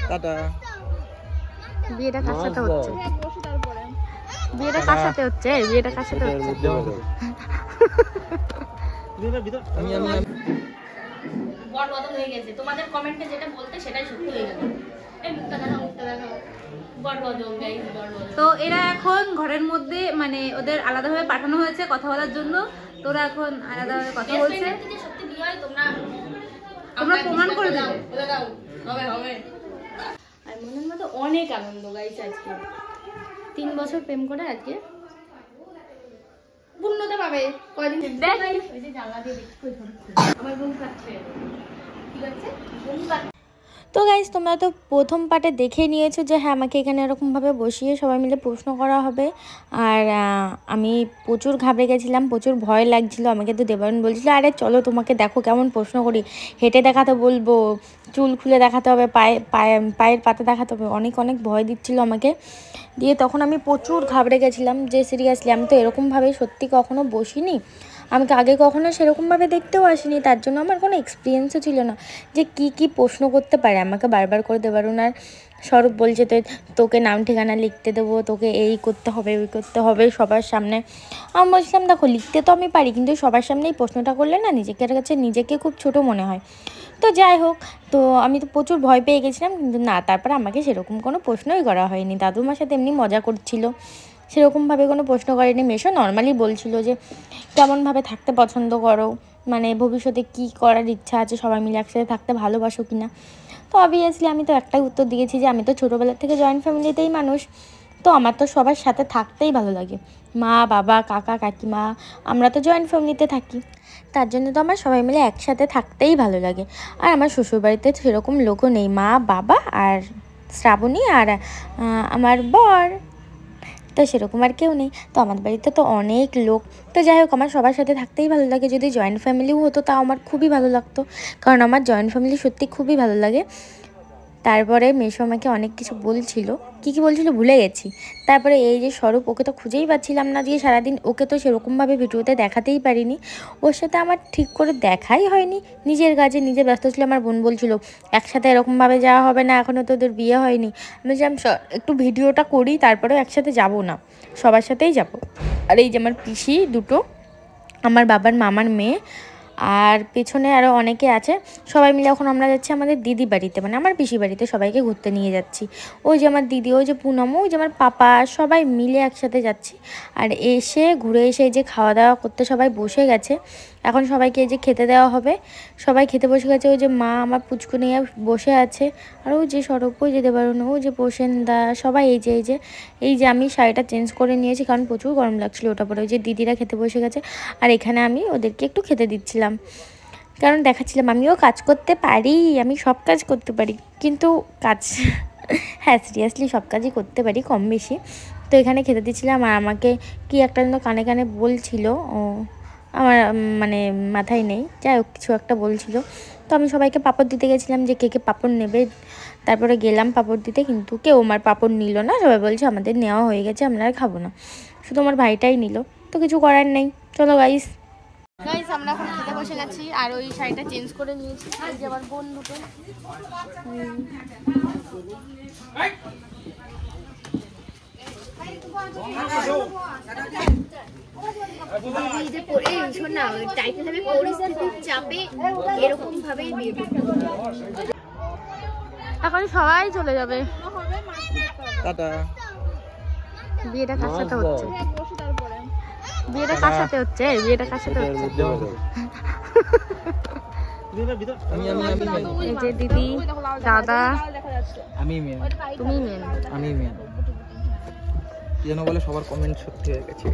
Tata. বিয়েটা কার সাথে হচ্ছে? বিয়েটা কার সাথে হচ্ছে? বিয়েটা কার সাথে হচ্ছে? বড় বদল হয়ে গেছে। তোমাদের কমেন্টে যেটা বলতে সেটাই সত্যি হয়ে গেল। এই মুখটা দেখাও, মুখটা দেখাও। বড় বদল গাইস, বড় বদল। তো এরা এখন ঘরের মধ্যে মানে ওদের আলাদাভাবে পাঠানো হয়েছে কথা বলার জন্য। তোরা এখন আলাদাভাবে কথা বলছে। সত্যি বিয়ে হয় তোমরা প্রমাণ করে দাও। হবে হবে। আর মনের মধ্যে অনেক আনন্দ গাইস আজকে। 3 বছর প্রেম করে আজকে পূর্ণতা পাবে। কয়দিন দেখ ওই যে জানলা দিয়ে দেখছি আমার বোন কাছে কি আছে বোন কাছে। তো গাইস তোমরা তো প্রথম পার্টে দেখে নিয়েছো যে হ্যাঁ আমাকে এখানে এরকমভাবে বসিয়ে সবাই মিলে প্রশ্ন করা হবে। আর আমি প্রচুর ঘাবড়ে গেছিলাম, প্রচুর ভয় লাগছিল। আমাকে তো দেবায়ন বলছিল আরে চলো তোমাকে দেখো কেমন প্রশ্ন করি, হেঁটে দেখাতে বলবো, চুল খুলে দেখাতে হবে, পায়ের পাতা দেখাতে হবে, অনেক অনেক ভয় দিচ্ছিল আমাকে। দিয়ে তখন আমি প্রচুর ঘাবড়ে গেছিলাম যে সিরিয়াসলি আমি তো এরকমভাবে সত্যি কখনো বসিনি, আমাকে আগে কখনো সেরকমভাবে দেখতেও আসিনি, তার জন্য আমার কোনো এক্সপিরিয়েন্সও ছিল না যে কি প্রশ্ন করতে পারে। আমাকে বারবার করে দেবারুণ আর স্বরূপ বলছে তোকে নাম ঠিকানা লিখতে দেবো, তোকে এই করতে হবে ওই করতে হবে সবার সামনে। আমি বলছিলাম দেখো লিখতে তো আমি পারি, কিন্তু সবার সামনে এই প্রশ্নটা করলে না নিজেকে খুব ছোট মনে হয়। তো যাই হোক, তো আমি তো প্রচুর ভয় পেয়ে গেছিলাম, কিন্তু না তারপর আমাকে সেরকম কোনো প্রশ্নই করা হয়নি। দাদুমার সাথে এমনি মজা করছিল, সেরকমভাবে কোনো প্রশ্ন করেনি। মেশো নর্মালি বলছিল যে কেমনভাবে থাকতে পছন্দ করো, মানে ভবিষ্যতে কি করার ইচ্ছা আছে, সবাই মিলে একসাথে থাকতে ভালোবাসো কি না। তো অবভিয়াসলি আমি তো একটাই উত্তর দিয়েছি যে আমি তো ছোটোবেলা থেকে জয়েন্ট ফ্যামিলিতেই মানুষ, তো আমার তো সবার সাথে থাকতেই ভালো লাগে। মা বাবা কাকা কাকিমা আমরা তো জয়েন্ট ফ্যামিলিতে থাকি, তার জন্য তো আমার সবাই মিলে একসাথে থাকতেই ভালো লাগে। আর আমার শ্বশুরবাড়িতে সেরকম লোকও নেই, মা বাবা আর শ্রাবণী আর আমার বর, তো সেরকম আর কেউ নেই। তো আমার বাড়িতে তো অনেক লোক। তো যাই হোক আমার সবার সাথে থাকতেই ভালো লাগে। যদি জয়েন্ট ফ্যামিলিও হতো তাও আমার খুবই ভালো লাগতো, কারণ আমার জয়েন্ট ফ্যামিলি সত্যি খুবই ভালো লাগে। তারপরে মেশো আমাকে অনেক কিছু বলছিল, কী বলছিল ভুলে গেছি। তারপরে এই যে স্বরূপ, ওকে তো খুঁজেই পাচ্ছিলাম না, দিয়ে সারাদিন ওকে তো সেরকমভাবে ভিডিওতে দেখাতেই পারিনি, ওর সাথে আমার ঠিক করে দেখাই হয়নি। নিজের কাজে নিজে ব্যস্ত ছিল। আমার বোন বলছিল একসাথে এরকমভাবে যাওয়া হবে না, এখনও তোদের বিয়ে হয়নি। আমি বলছিলাম একটু ভিডিওটা করি, তারপরেও একসাথে যাব না, সবার সাথেই যাব। আর এই যে আমার পিসি দুটো, আমার বাবার মামার মেয়ে, আর পেছনে আরও অনেকে আছে, সবাই মিলে এখন আমরা যাচ্ছি আমাদের দিদি বাড়িতে, মানে আমার পিসি বাড়িতে সবাইকে ঘুরতে নিয়ে যাচ্ছি। ওই যে আমার দিদি, ওই যে পুনম, ওই যে আমার পাপা, সবাই মিলে একসাথে যাচ্ছি। আর ঘুরে এসে এই যে খাওয়া দাওয়া করতে সবাই বসে গেছে, এখন সবাইকে এই যে খেতে দেওয়া হবে, সবাই খেতে বসে গেছে। ওই যে মা আমার পুচকু নিয়ে বসে আছে, আর ওই যে স্বরূপ, ওই যে দেবারুণ, ওই যে প্রসেনদা, সবাই এই যে আমি শাড়িটা চেঞ্জ করে নিয়েছি কারণ প্রচুর গরম লাগছিলো ওটা পরে। ওই যে দিদিরা খেতে বসে গেছে, আর এখানে আমি ওদেরকে একটু খেতে দিচ্ছিলাম, কারণ দেখাচ্ছিলাম আমিও কাজ করতে পারি, আমি সব কাজ করতে পারি, কিন্তু হ্যাঁ সিরিয়াসলি সব কাজই করতে পারি কম বেশি। তো এখানে খেতে দিচ্ছিলাম, আর আমাকে কি একটা যেন কানে কানে বলছিল, ও আমার মানে মাথায় নেই, যাই হোক কিছু একটা বলছিল। তো আমি সবাইকে পাঁপড় দিতে গেছিলাম যে কে পাঁপড় নেবে, তারপরে গেলাম পাঁপড় দিতে, কিন্তু কেউ আমার পাঁপড় নিল না। সবাই বলছে আমাদের নেওয়া হয়ে গেছে, আমরা আর খাবো না, শুধু আমার ভাইটাই নিল। তো কিছু করার নেই, চলো গাইস আমরা এখন খেতে বসে গেছি। আর ওই শাড়িটা চেঞ্জ করে নিয়েছি, এই যে আমার বোন দুটো। এখন সবাই চলে যাবে। বিয়েটা কার সাথে হচ্ছে? বিয়েটা কার সাথে হচ্ছে? বিয়েটা কার সাথে হচ্ছে? এই যে দিদি, দাদা, আমি মেন, তুমি মেন, আমি মেন। কি যেন বলে সবার কমেন্ট সত্যি হয়ে গেছে।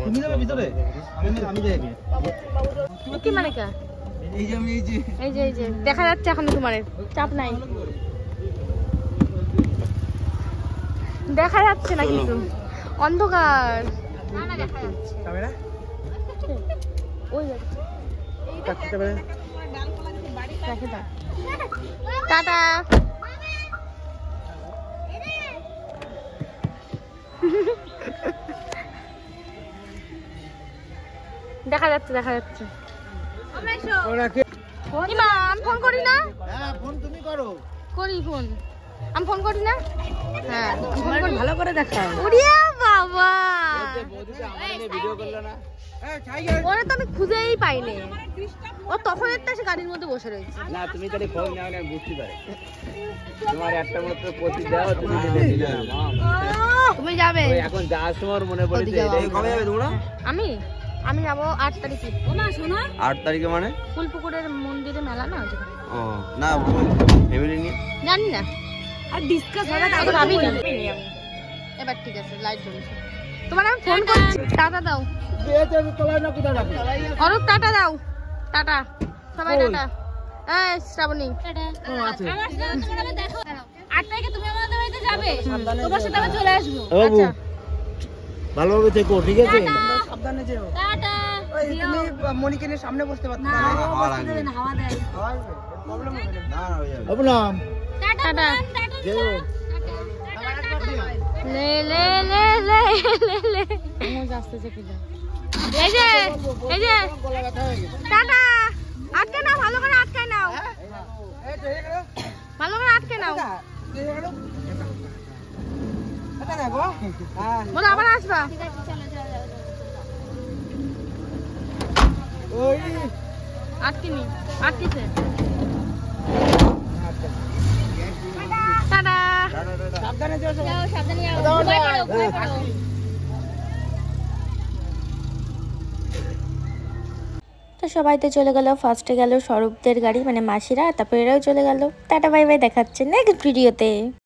তুমি যাবে ভিতরে, আমি যাই। কি মানে কা? এই যে দেখা যাচ্ছে এখন, তোমার চাপ নাই, দেখা যাচ্ছে না কিছু, অন্ধকার। না না দেখা যাচ্ছে ক্যামেরা ওই যাচ্ছে কাটতে পারে, রেখে দাও। টাটা। দেখা যাচ্ছে ইমা, আমি ফোন করি না। হ্যাঁ ফোন তুমি করো। করি ফোন, আমি ফোন করি না। হ্যাঁ ভালো করে দেখা ওরিয়া বাবা, ভিডিও করলো না, ওরা তো আমি খুঁজেই পাইনি। ও তখন একটা সে গাড়ির মধ্যে বসে রয়েছে। না তুমি তাহলে ফোন নাও না, বুঝতে পারে তোমার একটা মাত্র প্রতি দাও, তুমি দিলে দিলে না মা। তুমি যাবে এখন যাওয়ার সময় মনে পড়েছে এটাই। কবে যাবে তোমরা? আমি যাবো 8 তারিখে। ও মা শোনো, 8 তারিখে মানে? ফুলপুকুরের মন্দিরে মেলা না আছে। ও না, ফ্যামিলি নিয়ে জানি না, আর ডিসকাস হবে তারপর আমি এবার ঠিক আছে। লাইট জ্বলছে, তোমার আমি ফোন করছি। টাটা দাও অরূপ, টাটা দাও। টাটা সবাই, টাটা। এই শ্রাবণী দেখো 8 তারিখে তুমি আমাদের বাড়িতে যাবে, তোমার সাথে আমি চলে আসবো। আচ্ছা ভালোভাবে থেকো, ঠিক আছে? সাবধানে যেও। টাটা। তুমি মনিকে নিয়ে সামনে বসতে পারছো না? হাওয়া দেয়। প্রবলেম হবে না। না হয়ে যাবে। প্রবলেম। টাটা। যেও। লে লে লে লে লে লে মজা আসতেছে কি? এই যে টাটা। আটকে নাও, ভালো করে আটকে নাও, ভালো করে আটকে নাও। বলো আবার আসবা। আটকেনি, আটকেছে। টাটা। সাবধানে যাও, সাবধানে যাও। তো সবাই তো চলে গেল। ফার্স্টে গেল স্বরূপদের গাড়ি, মানে মাসিরা, তারপর এরাও চলে গেল। টাটা বাই বাই, দেখাচ্ছে নেক্সট ভিডিওতে।